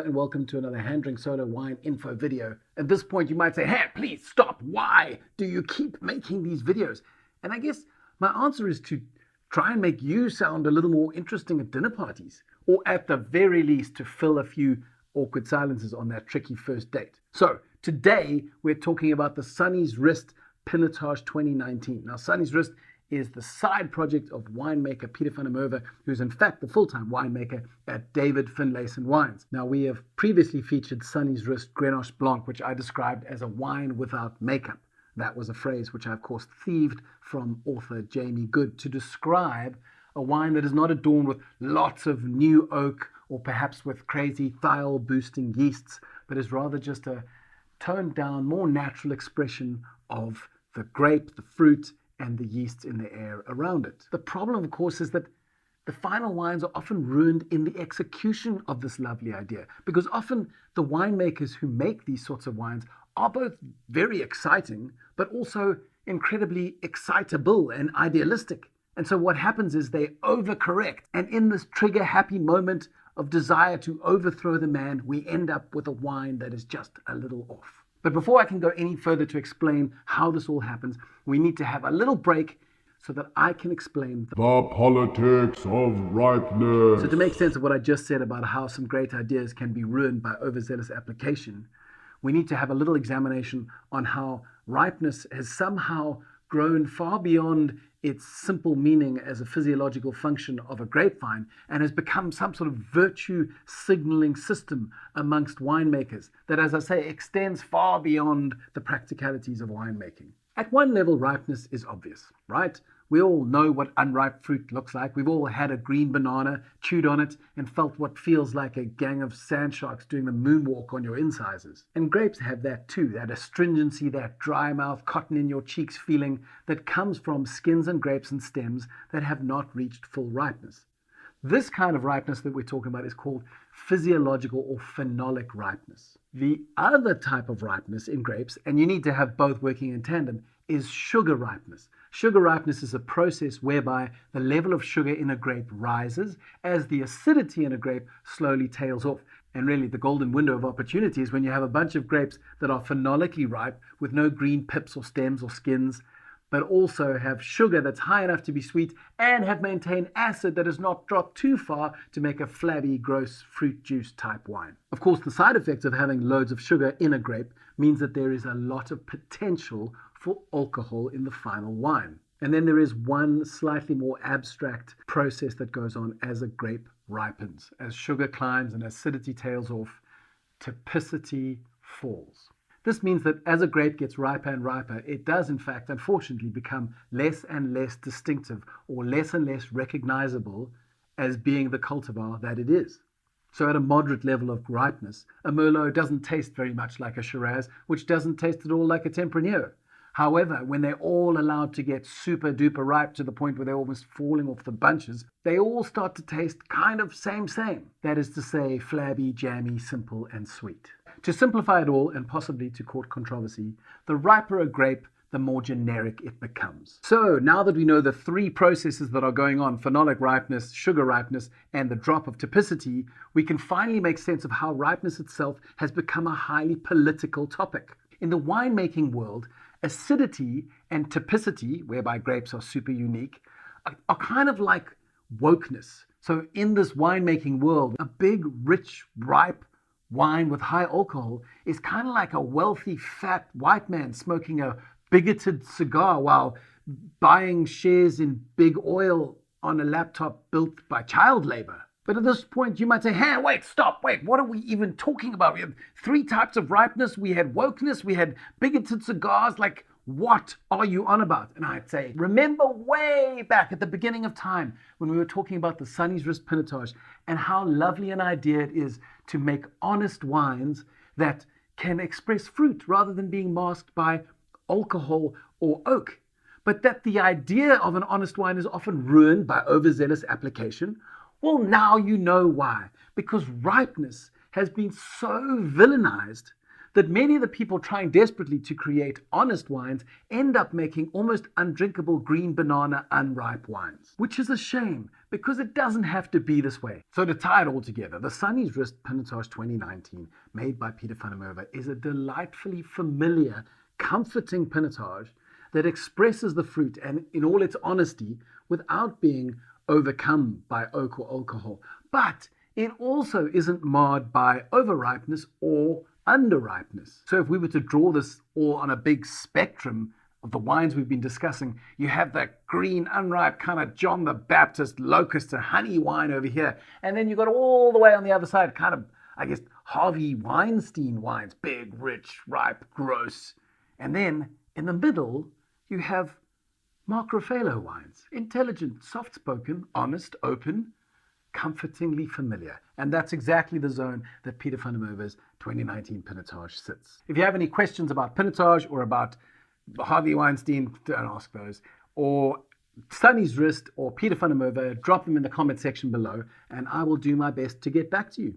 and welcome to another HanDrinksSolo wine info video. At this point you might say, hey, please stop, why do you keep making these videos? And I guess my answer is to try and make you sound a little more interesting at dinner parties, or at the very least to fill a few awkward silences on that tricky first date. So today we're talking about the Sanniesrust Pinotage 2019. Now Sanniesrust is the side project of winemaker Peter van der Merwe, who's in fact the full-time winemaker at 𝐷𝐴𝐴 Wines. Now we have previously featured Sanniesrust Grenache Blanc, which I described as a wine without makeup. That was a phrase which I of course thieved from author Jamie Goode to describe a wine that is not adorned with lots of new oak or perhaps with crazy thiol-boosting yeasts, but is rather just a toned down, more natural expression of the grape, the fruit, and the yeasts in the air around it. The problem, of course, is that the final wines are often ruined in the execution of this lovely idea, because often the winemakers who make these sorts of wines are both very exciting, but also incredibly excitable and idealistic. And so what happens is they overcorrect, and in this trigger-happy moment of desire to overthrow the man, we end up with a wine that is just a little off. But before I can go any further to explain how this all happens, we need to have a little break so that I can explain the politics of ripeness. So to make sense of what I just said about how some great ideas can be ruined by overzealous application, we need to have a little examination on how ripeness has somehow grown far beyond its simple meaning as a physiological function of a grapevine and has become some sort of virtue signaling system amongst winemakers that, as I say, extends far beyond the practicalities of winemaking. At one level, ripeness is obvious, right? We all know what unripe fruit looks like. We've all had a green banana, chewed on it, and felt what feels like a gang of sand sharks doing the moonwalk on your incisors. And grapes have that too, that astringency, that dry mouth, cotton in your cheeks feeling that comes from skins and grapes and stems that have not reached full ripeness. This kind of ripeness that we're talking about is called physiological or phenolic ripeness. The other type of ripeness in grapes, and you need to have both working in tandem, is sugar ripeness. Sugar ripeness is a process whereby the level of sugar in a grape rises as the acidity in a grape slowly tails off. And really the golden window of opportunity is when you have a bunch of grapes that are phenolically ripe with no green pips or stems or skins, but also have sugar that's high enough to be sweet and have maintained acid that has not dropped too far to make a flabby, gross fruit juice type wine. Of course, the side effects of having loads of sugar in a grape means that there is a lot of potential for alcohol in the final wine. And then there is one slightly more abstract process that goes on as a grape ripens. As sugar climbs and acidity tails off, typicity falls. This means that as a grape gets riper and riper, it does in fact, unfortunately, become less and less distinctive or less and less recognizable as being the cultivar that it is. So at a moderate level of ripeness, a Merlot doesn't taste very much like a Shiraz, which doesn't taste at all like a Tempranillo. However, when they're all allowed to get super duper ripe to the point where they're almost falling off the bunches, they all start to taste kind of same. That is to say, flabby, jammy, simple, and sweet. To simplify it all, and possibly to court controversy, the riper a grape, the more generic it becomes. So now that we know the three processes that are going on, phenolic ripeness, sugar ripeness, and the drop of typicity, we can finally make sense of how ripeness itself has become a highly political topic. In the winemaking world, acidity and typicity, whereby grapes are super unique, are kind of like wokeness. So in this winemaking world, a big, rich, ripe wine with high alcohol is kind of like a wealthy, fat white man smoking a bigoted cigar while buying shares in big oil on a laptop built by child labor. But at this point, you might say, hey, wait, stop, wait, what are we even talking about? We have three types of ripeness. We had wokeness, we had bigoted cigars. Like, what are you on about? And I'd say, remember way back at the beginning of time when we were talking about the Sanniesrust Pinotage and how lovely an idea it is to make honest wines that can express fruit rather than being masked by alcohol or oak. But that the idea of an honest wine is often ruined by overzealous application. Well, now you know why. Because ripeness has been so villainized that many of the people trying desperately to create honest wines end up making almost undrinkable green banana unripe wines, which is a shame because it doesn't have to be this way. So to tie it all together, the Sanniesrust Pinotage 2019, made by Peter van der Merwe, is a delightfully familiar, comforting Pinotage that expresses the fruit and in all its honesty without being overcome by oak or alcohol. But it also isn't marred by overripeness or underripeness. So if we were to draw this all on a big spectrum of the wines we've been discussing, you have that green, unripe kind of John the Baptist, locust and honey wine over here. And then you've got all the way on the other side, kind of, I guess, Harvey Weinstein wines, big, rich, ripe, gross. And then in the middle, you have Mark Ruffalo wines, intelligent, soft-spoken, honest, open, comfortingly familiar. And that's exactly the zone that Peter van der Merwe's 2019 Pinotage sits. If you have any questions about Pinotage or about Harvey Weinstein, don't ask those, or Sanniesrust or Peter van der Merwe, drop them in the comment section below and I will do my best to get back to you.